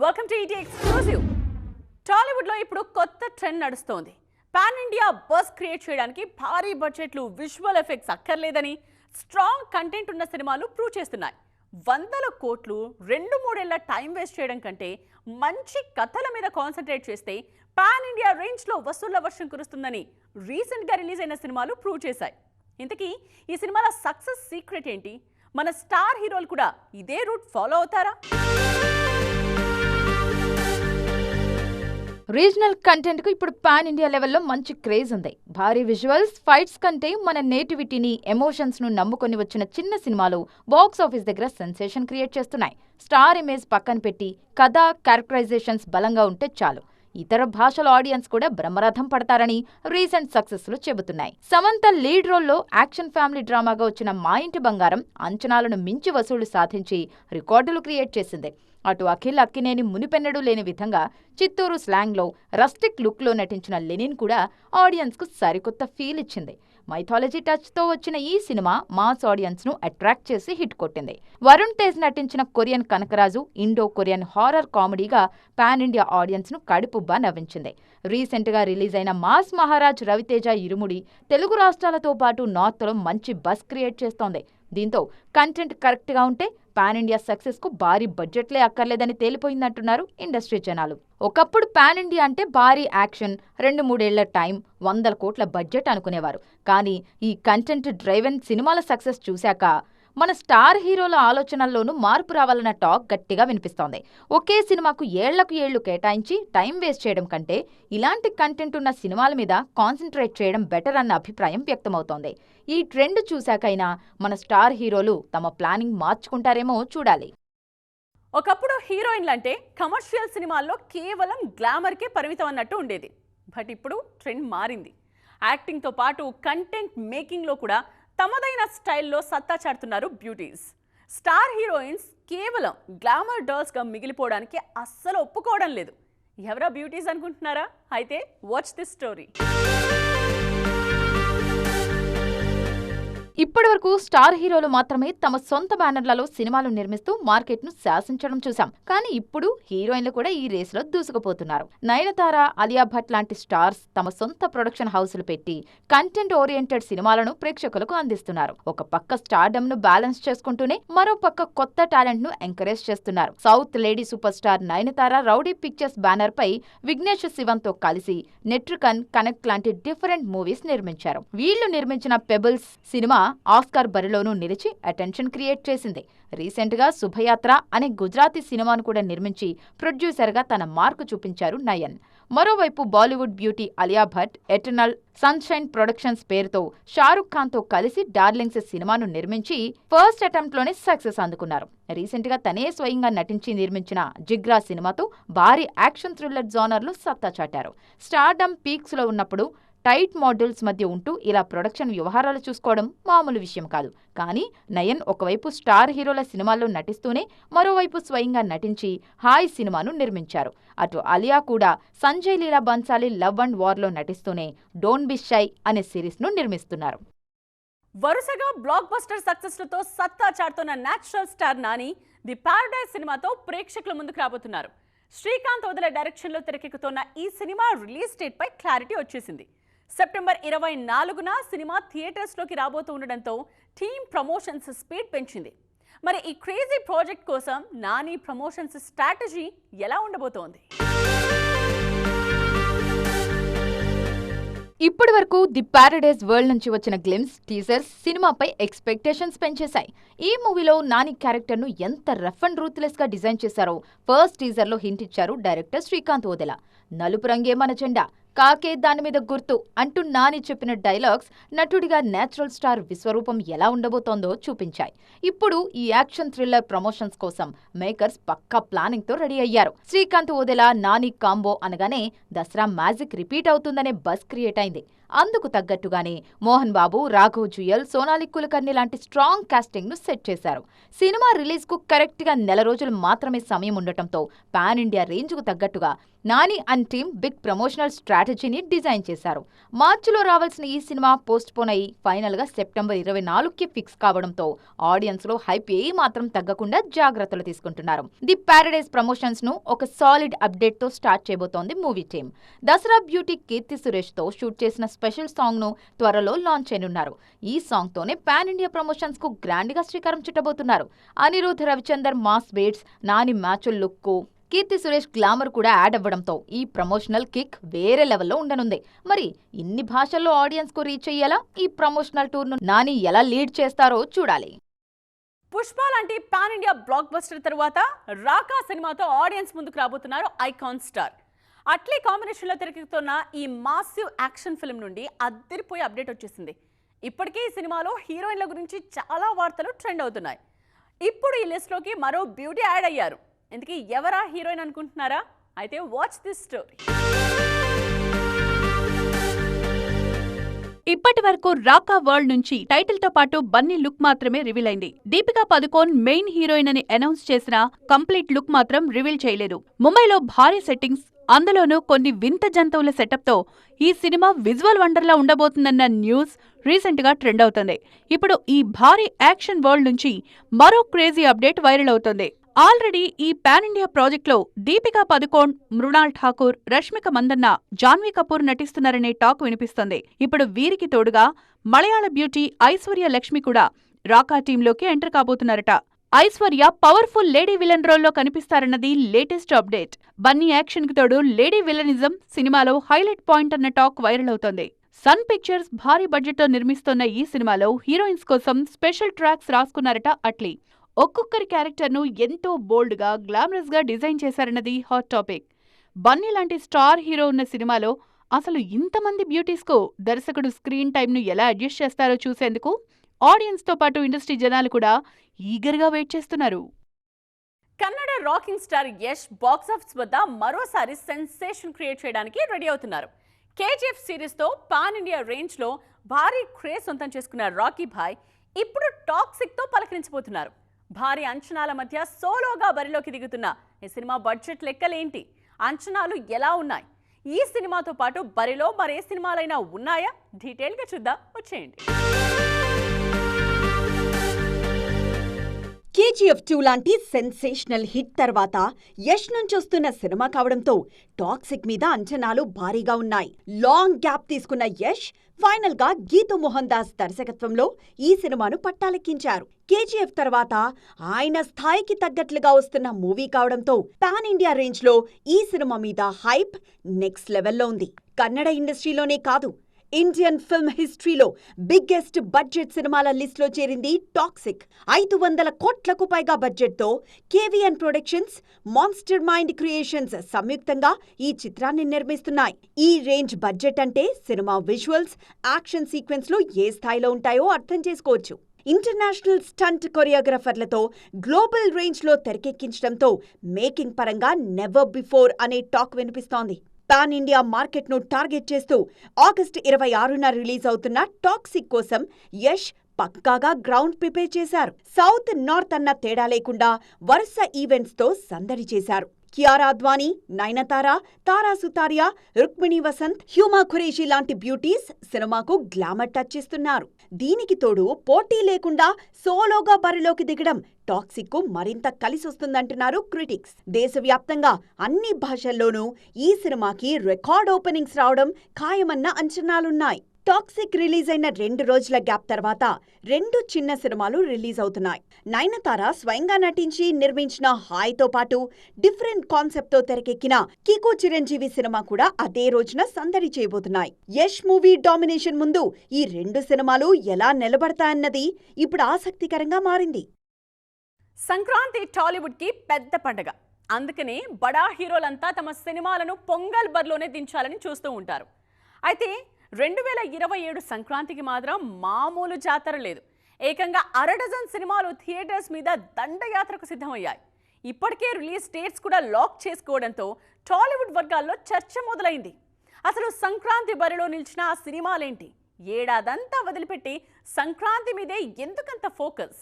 Welcome to ET exclusive. Tollywood లో ఇప్పుడు కొత్త ట్రెండ్ నడుస్తోంది. పాన్ ఇండియా బస్ క్రియేట్ చేయడానికి భారీ బడ్జెట్లు, విజువల్ ఎఫెక్ట్స్ అక్కర్లేదని స్ట్రాంగ్ కంటెంట్ ఉన్న సినిమాలు ప్రూవ్ చేస్తున్నాయి. వందల కోట్లు 2-3 ఏళ్ల టైం వేస్ట్ చేయడం కంటే మంచి కథల మీద కాన్సన్ట్రేట్ చేస్తే పాన్ ఇండియా రేంజ్ లో వసూళ్ల వర్షం కురుస్తుందని రీసెంట్ గా రిలీజ్ అయిన సినిమాలు ప్రూవ్ చేశాయి. ఇంతకీ ఈ సినిమాల సక్సెస్ సీక్రెట్ ఏంటి? మన స్టార్ హీరోలు కూడా ఇదే రూట్ ఫాలో అవుతారా? రీజనల్ కంటెంట్ కు ఇప్పుడు పాన్ ఇండియా లెవెల్లో మంచి క్రేజ్ ఉంది. భారీ విజువల్స్, ఫైట్స్ కంటే మన నేటివిటీని, ఎమోషన్స్ ను నమ్ముకొని వచ్చిన చిన్న సినిమాలు బాక్స్ ఆఫీస్ దగ్గర సెన్సేషన్ క్రియేట్ చేస్తున్నాయి. స్టార్ ఇమేజ్ పక్కన పెట్టి కథ, క్యారెక్టరైజేషన్స్ బలంగా ఉంటే చాలు ఇతర భాషల ఆడియన్స్ కూడా బ్రహ్మరథం పడతారని రీసెంట్ సక్సెస్ లు చెబుతున్నాయి. సమంత లీడ్ రోల్లో యాక్షన్ ఫ్యామిలీ డ్రామాగా వచ్చిన మా ఇంటి బంగారం అంచనాలను మించి వసూళ్లు సాధించి రికార్డులు క్రియేట్ చేసింది. అటు అఖిల్ అక్కినేని మునిపెన్నడూ లేని విధంగా చిత్తూరు స్లాంగ్లో రస్టిక్ లుక్లో నటించిన లెనిన్ కూడా ఆడియన్స్కు సరికొత్త ఫీల్ ఇచ్చింది. మైథాలజీ టచ్తో వచ్చిన ఈ సినిమా మాస్ ఆడియన్స్ను అట్రాక్ట్ చేసి హిట్ కొట్టింది. వరుణ్ తేజ్ నటించిన Korean Kanakaraju Indo Korean horror కామెడీగా పాన్ ఇండియా ఆడియన్స్ను కడుపుబ్బా నవ్వించింది. రీసెంట్గా రిలీజ్ అయిన మాస్ మహారాజ్ రవితేజ ఇరుముడి తెలుగు రాష్ట్రాలతో పాటు నార్త్లో మంచి బజ్ క్రియేట్ చేస్తోంది. దీంతో కంటెంట్ కరెక్ట్గా ఉంటే పాన్ ఇండియా సక్సెస్ కు భారీ బడ్జెట్లే అక్కర్లేదని తేలిపోయిందంటున్నారు ఇండస్ట్రీ జనాలు. ఒకప్పుడు పాన్ ఇండియా అంటే భారీ యాక్షన్, 2-3 ఏళ్ల టైం, 100 కోట్ల బడ్జెట్ అనుకునేవారు. కానీ ఈ కంటెంట్ డ్రైవెన్ సినిమాల సక్సెస్ చూశాక మన స్టార్ హీరోల ఆలోచనల్లోనూ మార్పు రావాలన్న టాక్ గట్టిగా వినిపిస్తోంది. ఒకే సినిమాకు ఏళ్లకు ఏళ్లు కేటాయించి టైం వేస్ట్ చేయడం కంటే ఇలాంటి కంటెంట్ ఉన్న సినిమాల మీద కాన్సన్ట్రేట్ చేయడం బెటర్ అన్న అభిప్రాయం వ్యక్తమవుతోంది. ఈ ట్రెండ్ చూశాకైనా మన స్టార్ హీరోలు తమ ప్లానింగ్ మార్చుకుంటారేమో చూడాలి. ఒకప్పుడు హీరోయిన్లంటే కమర్షియల్ సినిమాల్లో కేవలం గ్లామర్కే పరిమితం అన్నట్టు ఉండేది. బట్ ఇప్పుడు ట్రెండ్ మారింది. యాక్టింగ్తో పాటు కంటెంట్ మేకింగ్లో కూడా తమదైన స్టైల్లో సత్తా చాటుతున్నారు బ్యూటీస్. స్టార్ హీరోయిన్స్ కేవలం గ్లామర్ డర్ల్స్గా మిగిలిపోవడానికి అస్సలు ఒప్పుకోవడం లేదు. ఎవరా బ్యూటీస్ అనుకుంటున్నారా? అయితే వాచ్ దిస్ స్టోరీ. ఇప్పటివరకు స్టార్ హీరోలు మాత్రమే తమ సొంత బ్యానర్లలో సినిమాలు నిర్మిస్తూ మార్కెట్ను శాసించడం చూశాం. కానీ ఇప్పుడు హీరోయిన్లు కూడా ఈ రేసులో దూసుకుపోతున్నారు. నయనతార, అలియా భట్ లాంటి స్టార్స్ తమ సొంత ప్రొడక్షన్ హౌస్లు పెట్టి కంటెంట్ ఓరియంటెడ్ సినిమాలను ప్రేక్షకులకు అందిస్తున్నారు. ఒక పక్క స్టార్డమ్ ను బ్యాలెన్స్ చేసుకుంటూనే మరో పక్క కొత్త టాలెంట్ ను ఎంకరేజ్ చేస్తున్నారు. South lady super star Nayanthara rowdy pictures banner పై విఘ్నేష్ శివన్ తో కలిసి నెట్రికన్, కనెక్ట్ లాంటి డిఫరెంట్ మూవీస్ నిర్మించారు. వీళ్లు నిర్మించిన పెబుల్స్ సినిమా ఆస్కార్ బరిలోనూ నిలిచి అటెన్షన్ క్రియేట్ చేసింది. రీసెంట్ గా శుభయాత్ర అనే గుజరాతీ సినిమాను కూడా నిర్మించి ప్రొడ్యూసర్ గా తన మార్కు చూపించారు నయన్. మరోవైపు Bollywood beauty Alia Bhatt eternal sunshine productions పేరుతో షారుఖ్ ఖాన్ తో కలిసి డార్లింగ్స్ సినిమాను నిర్మించి ఫస్ట్ అటెంప్ట్ లోనే సక్సెస్ అందుకున్నారు. రీసెంట్ గా తనే స్వయంగా నటించి నిర్మించిన జిగ్రా సినిమాతో భారీ యాక్షన్ థ్రిల్లర్ జోనర్లు సత్తా చాటారు. స్టార్డమ్ పీక్స్ లో ఉన్నప్పుడు టైట్ మోడల్స్ మధ్య ఉంటూ ఇలా ప్రొడక్షన్ వ్యవహారాలు చూసుకోవడం మామూలు విషయం కాదు. కానీ నయన్ ఒకవైపు స్టార్ హీరోల సినిమాల్లో నటిస్తూనే మరోవైపు స్వయంగా నటించి హాయ్ సినిమాను నిర్మించారు. అటు అలియా కూడా సంజయ్ లీలా బన్సాలి లవ్ అండ్ వార్లో నటిస్తూనే డోంట్ బి షై అనే సిరీస్ ను నిర్మిస్తున్నారు. వరుసగా బ్లాక్ బస్టర్ సక్సెస్లతో సత్తా చాటుతున్న natural star Nani the Paradise సినిమాతో ప్రేక్షకుల ముందుకు రాబోతున్నారు. శ్రీకాంత్ వదిల డైరెక్షన్లో తెరకెక్కుతున్న ఈ సినిమా రిలీజ్ డేట్ పై క్లారిటీ వచ్చేసింది. సెప్టెంబర్ 24న సినిమా థియేటర్స్లోకి రాబోతూ ఉండడంతో టీమ్ ప్రమోషన్స్ స్పీడ్ పెంచింది. మరి ఈ క్రేజీ ప్రాజెక్ట్ కోసం నాని ప్రమోషన్స్ స్ట్రాటజీ ఎలా ఉండబోతోంది? ఇప్పటి వరకు ది పారడైజ్ వరల్డ్ నుంచి వచ్చిన గ్లిమ్స్, టీజర్స్ సినిమాపై ఎక్స్పెక్టేషన్స్ పెంచేశాయి. ఈ మూవీలో నాని క్యారెక్టర్ ను ఎంత రఫ్ అండ్ రూత్లెస్ గా డిజైన్ చేశారో ఫస్ట్ టీజర్ లో హింట్ ఇచ్చారు డైరెక్టర్ శ్రీకాంత్ వదిల. నలుపు రంగే మన జెండా, కాకే దాని మీద గుర్తు అంటూ నాని చెప్పిన డైలాగ్స్ నటుడిగా నేచురల్ స్టార్ విశ్వరూపం ఎలా ఉండబోతోందో చూపించాయి. ఇప్పుడు ఈ యాక్షన్ థ్రిల్లర్ ప్రమోషన్స్ కోసం మేకర్స్ పక్కా ప్లానింగ్ తో రెడీ అయ్యారు. శ్రీకాంత్ వదిల నాని కాంబో అనగానే దసరా మ్యాజిక్ రిపీట్ అవుతుందనే బజ్ క్రియేట్ అయింది. అందుకు తగ్గట్టుగానే మోహన్ బాబు, రాఘవ్ జుయల్, సోనాలి కులకర్ణి లాంటి స్ట్రాంగ్ కాస్టింగ్ ను సెట్ చేశారు. సినిమా రిలీజ్ కు కరెక్ట్ గా నెల రోజులు మాత్రమే సమయం ఉండటంతో పాన్ ఇండియా రేంజ్ కు తగ్గట్టుగా Nani and team big promotional స్ట్రాటజీని డిజైన్ చేశారు. మార్చిలో రావాల్సిన ఈ సినిమా పోస్ట్ పోన్ అయి ఫైనల్ గా సెప్టెంబర్ 24కి ఫిక్స్ కావడంతో ఆడియన్స్ లో హైప్ ఏ మాత్రం తగ్గకుండా జాగ్రత్తలు తీసుకుంటున్నారు. ది ప్యారడైజ్ ప్రమోషన్స్ ను ఒక సాలిడ్ అప్డేట్ తో స్టార్ట్ చేయబోతోంది movie team. Dasara beauty Keerthy Suresh తో షూట్ చేసిన స్పెషల్ సాంగ్ ను త్వరలో లాంచ్ చేయనున్నారు. ఈ సాంగ్ తోనే పాన్ ఇండియా ప్రమోషన్స్ కు గ్రాండ్ గా శ్రీకారం చుట్టబోతున్నారు. అనిరుద్ రవిచందర్ మాస్ బేట్స్, నాని మ్యాచుల్ లుక్ కు కీర్తి సురేష్ గ్లామర్ కూడా యాడ్ అవ్వడంతో ఈ ప్రమోషనల్ కిక్ వేరే లెవెల్లో ఉండనుంది. మరి ఇన్ని భాషల్లో ఆడియన్స్ కు రీచ్ అయ్యేలా ఈ ప్రమోషనల్ టూర్ ను నాని ఎలా లీడ్ చేస్తారో చూడాలి. పుష్ప లాంటి పాన్ ఇండియా బ్లాక్ బస్టర్ తరువాత రాకా సినిమాతో ఆడియన్స్ ముందుకు రాబోతున్నారు ఐకాన్ స్టార్. అట్లీ కాంబినేషన్లో తెరకెక్కుతున్న ఈ మాసివ్ యాక్షన్ ఫిల్మ్ నుండి అద్దరిపోయే అప్డేట్ వచ్చేసింది. ఇప్పటికే ఈ సినిమాలో హీరోయిన్ల గురించి చాలా వార్తలు ట్రెండ్ అవుతున్నాయి. ఇప్పుడు ఈ లిస్ట్లోకి మరో బ్యూటీ యాడ్ అయ్యారు. ఇంతకీ ఎవరా హీరోయిన్ అనుకుంటున్నారా? అయితే వాచ్ దిస్ స్టోరీ. ఇప్పటి వరకు రాకా వరల్డ్ నుంచి టైటిల్ తో పాటు బన్నీ లుక్ మాత్రమే రివీల్ అయింది. దీపికా పదుకోన్ మెయిన్ హీరోయిన్ అని అనౌన్స్ చేసిన కంప్లీట్ లుక్ మాత్రం రివీల్ చేయలేదు. ముంబైలో భారీ సెట్టింగ్స్, అందులోనూ కొన్ని వింత జంతువుల సెటప్ తో ఈ సినిమా విజువల్ వండర్లా ఉండబోతుందన్న న్యూస్ రీసెంట్ గా ట్రెండ్ అవుతుంది. ఇప్పుడు ఈ భారీ యాక్షన్ వరల్డ్ నుంచి మరో క్రేజీ అప్డేట్ వైరల్ అవుతుంది. ఆల్రెడీ ఈ పాన్ ఇండియా ప్రాజెక్ట్ లో దీపికా పదుకోన్, మృణాల్ ఠాకూర్, రష్మిక మందన్న, జాన్వీ కపూర్ నటిస్తున్నారనే టాక్ వినిపిస్తోంది. ఇప్పుడు వీరికి తోడుగా మలయాళ బ్యూటీ ఐశ్వర్య లక్ష్మి కూడా రాకా టీంలోకి ఎంటర్ కాబోతున్నారట. ఐశ్వర్య పవర్ఫుల్ లేడీ విలన్ రోల్లో కనిపిస్తారన్నది లేటెస్ట్ అప్డేట్. బన్నీ యాక్షన్ కి తోడు లేడీ విలనిజం సినిమాలో హైలైట్ పాయింట్ అన్న టాక్ వైరల్ అవుతోంది. సన్ పిక్చర్స్ భారీ బడ్జెట్ తో నిర్మిస్తోన్న ఈ సినిమాలో హీరోయిన్స్ కోసం స్పెషల్ ట్రాక్స్ రాసుకున్నారట అట్లీ. ఒక్కొక్కరి క్యారెక్టర్ను ఎంతో బోల్డ్ గా, గ్లామరస్ గా డిజైన్ చేశారన్నది హాట్ టాపిక్. బన్నీ లాంటి స్టార్ హీరో ఉన్న సినిమాలో అసలు ఇంతమంది బ్యూటీస్ కు దర్శకుడు స్క్రీన్ టైమ్ ను ఎలా అడ్జస్ట్ చేస్తారో చూసేందుకు ఆడియన్స్ తో పాటు ఇండస్ట్రీ జనాలు కూడా ఈగర్ గా వెయిట్ చేస్తున్నారు. Kannada rocking star Yash box office వద్ద మరోసారి సెన్సేషన్ క్రియేట్ చేయడానికి రెడీ అవుతున్నారు. కేజీఎఫ్ సిరీస్ తో పాన్ ఇండియా రేంజ్ లో భారీ క్రేజ్ సొంతం చేసుకున్న రాకీ భాయ్ ఇప్పుడు టాక్సిక్ తో పలకరించబోతున్నారు. భారీ అంచనాల మధ్య సోలోగా బరిలోకి దిగుతున్న ఈ సినిమా బడ్జెట్ లెక్కలేంటి, అంచనాలు ఎలా ఉన్నాయి, ఈ సినిమాతో పాటు బరిలో మరే సినిమాలైనా ఉన్నాయా? డీటెయిల్గా చూద్దాం, వచ్చేయండి. కేజీఎఫ్ 2 లాంటి సెన్సేషనల్ హిట్ తర్వాత యష్ నుంచి వస్తున్న సినిమా కావడంతో టాక్సిక్ మీద అంచనాలు భారీగా ఉన్నాయి. లాంగ్ గ్యాప్ తీసుకున్న యష్ ఫైనల్ గా గీతూ మోహన్ దాస్ దర్శకత్వంలో ఈ సినిమాను పట్టాలెక్కించారు. కేజీఎఫ్ తర్వాత ఆయన స్థాయికి తగ్గట్లుగా వస్తున్న మూవీ కావడంతో పాన్ ఇండియా రేంజ్ లో ఈ సినిమా మీద హైప్ నెక్స్ట్ లెవెల్లో ఉంది. కన్నడ ఇండస్ట్రీలోనే కాదు, ఇండియన్ ఫిల్మ్ హిస్టరీలో బిగ్గెస్ట్ బడ్జెట్ సినిమాల లిస్ట్లో చేరింది టాక్సిక్. 500 కోట్లకు పైగా బడ్జెట్తో కేవీఎన్ ప్రొడక్షన్స్, మాన్స్టర్ మైండ్ క్రియేషన్స్ సంయుక్తంగా ఈ చిత్రాన్ని నిర్మిస్తున్నాయి. ఈ రేంజ్ బడ్జెట్ అంటే సినిమా విజువల్స్, యాక్షన్ సీక్వెన్స్లు ఏ స్థాయిలో ఉంటాయో అర్థం చేసుకోవచ్చు. ఇంటర్నేషనల్ స్టంట్ కొరియోగ్రాఫర్లతో గ్లోబల్ రేంజ్లో తెరకెక్కించడంతో మేకింగ్ పరంగా నెవర్ బిఫోర్ అనే టాక్ వినిపిస్తోంది. పాన్ ఇండియా మార్కెట్ను టార్గెట్ చేస్తూ ఆగస్టు 26న రిలీజ్ అవుతున్న టాక్సిక్ కోసం యష్ పక్కాగా గ్రౌండ్ ప్రిపేర్ చేశారు. సౌత్ నార్త్ అన్న తేడా లేకుండా వరుస ఈవెంట్స్తో సందడి చేశారు. కియారా అద్వానీ, నయనతార, తారా సుతారియా, రుక్మిణి వసంత్, హ్యూమా ఖురేషి లాంటి బ్యూటీస్ సినిమాకు గ్లామర్ టచ్ ఇస్తున్నారు. దీనికి తోడు పోటీ లేకుండా సోలోగా బరిలోకి దిగడం టాక్సిక్ కు మరింత కలిసొస్తుందంటున్నారు క్రిటిక్స్. దేశవ్యాప్తంగా అన్ని భాషల్లోనూ ఈ సినిమాకి రికార్డ్ ఓపెనింగ్స్ రావడం ఖాయమన్న అంచనాలున్నాయి. టాక్సిక్ రిలీజ్ అయిన 2 రోజుల గ్యాప్ తర్వాత 2 చిన్న సినిమాలు రిలీజ్ అవుతున్నాయి. నయనతార స్వయంగా నటించి నిర్మించిన హాయ్తో పాటు డిఫరెంట్ కాన్సెప్ట్తో తెరకెక్కిన కికు చిరంజీవి సినిమా కూడా అదే రోజున సందడి చేయబోతున్నాయి. యష్ మూవీ డామినేషన్ ముందు ఈ 2 సినిమాలు ఎలా నిలబడతాయన్నది ఇప్పుడు ఆసక్తికరంగా మారింది. సంక్రాంతి టాలీవుడ్ కి పెద్ద పండగ. అందుకనే బడా హీరోలంతా తమ సినిమాలను పొంగల్ బరిలోనే దించాలని చూస్తూ ఉంటారు. అయితే 2027 సంక్రాంతికి మాత్రం మామూలు జాతర లేదు. ఏకంగా 1/2 డజన్ సినిమాలు థియేటర్స్ మీద దండయాత్రకు సిద్ధమయ్యాయి. ఇప్పటికే రిలీజ్ డేట్స్ కూడా లాక్ చేసుకోవడంతో టాలీవుడ్ వర్గాల్లో చర్చ మొదలైంది. అసలు సంక్రాంతి బరిలో నిలిచిన ఆ సినిమాలేంటి? ఏడాదంతా వదిలిపెట్టి సంక్రాంతి మీదే ఎందుకంత ఫోకస్?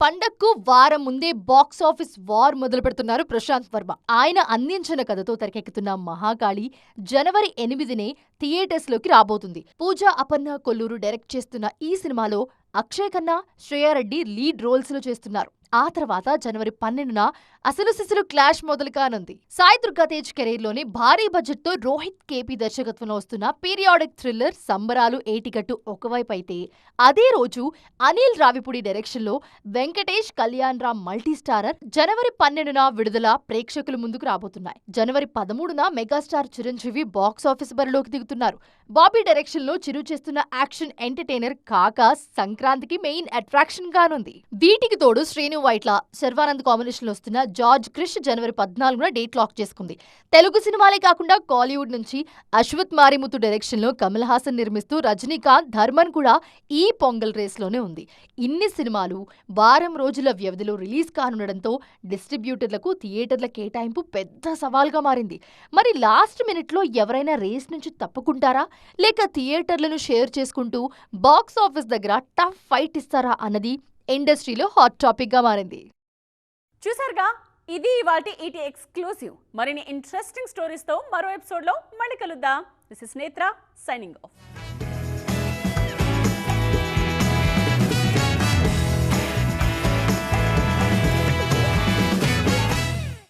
పండక్కు వారం ముందే బాక్స్ ఆఫీస్ వార్ మొదలు పెడుతున్నారు ప్రశాంత్ వర్మ. ఆయన అందించిన కథతో తెరకెక్కుతున్న మహాకాళి జనవరి 8నే థియేటర్స్లోకి రాబోతుంది. పూజా అపర్ణ కొల్లూరు డైరెక్ట్ చేస్తున్న ఈ సినిమాలో అక్షయ్ ఖన్నా, శ్రేయారెడ్డి లీడ్ రోల్స్ లో చేస్తున్నారు. ఆ తర్వాత జనవరి 12న అసలు సిసలు క్లాష్ మొదలు కానుంది. సాయి దుర్గా తేజ్ కెరీర్ లోని భారీ బడ్జెట్ తో రోహిత్ కేపీ దర్శకత్వంలో వస్తున్న పీరియాడిక్ థ్రిల్లర్ సంబరాలు ఏటిగట్టు ఒకవైపు అయితే, అదే రోజు అనిల్ రావిపూడి డైరెక్షన్ లో వెంకటేష్ కళ్యాణ్ రామ్ మల్టీ స్టారర్ జనవరి 12న విడుదల ప్రేక్షకుల ముందుకు రాబోతున్నాయి. జనవరి 13న మెగాస్టార్ చిరంజీవి బాక్స్ ఆఫీస్ బరిలోకి దిగుతున్నారు. బాబీ డైరెక్షన్ లో చిరు చేస్తున్న యాక్షన్ ఎంటర్టైనర్ కాకా సంక్రాంతికి మెయిన్ అట్రాక్షన్ కానుంది. వీటికి తోడు శ్రీను వైట్ల, శర్వానంద్ కాంబినేషన్ లో వస్తున్న జార్జ్ క్రిష్ జనవరి 14న డేట్ లాక్ చేసుకుంది. తెలుగు సినిమాలే కాకుండా కాలీవుడ్ నుంచి అశ్వత్ మారిముతు డైరెక్షన్ లో కమల్ హాసన్ నిర్మిస్తూ రజనీకాంత్, ధర్మన్ కూడా ఈ పొంగల్ రేస్ లోనే ఉంది. ఇన్ని సినిమాలు వారం రోజుల వ్యవధిలో రిలీజ్ కానుండడంతో డిస్ట్రిబ్యూటర్లకు థియేటర్ల కేటాయింపు పెద్ద సవాల్గా మారింది. మరి లాస్ట్ మినిట్ లో ఎవరైనా రేస్ నుంచి తప్పుకుంటారా, లేక థియేటర్లను షేర్ చేసుకుంటూ బాక్స్ ఆఫీస్ దగ్గర టఫ్ ఫైట్ ఇస్తారా అన్నది ఇండస్ట్రీలో హాట్ టాపిక్ గా మారింది. చూసారుగా, ఇది ఇవాల్టి ఈటీ ఎక్స్క్లూసివ్. మరిన్ని ఇంట్రెస్టింగ్ స్టోరీస్తో మరో ఎపిసోడ్లో మళ్ళీ కలుద్దాం. దిస్ ఇస్ నేత్ర సైనింగ్ ఆఫ్.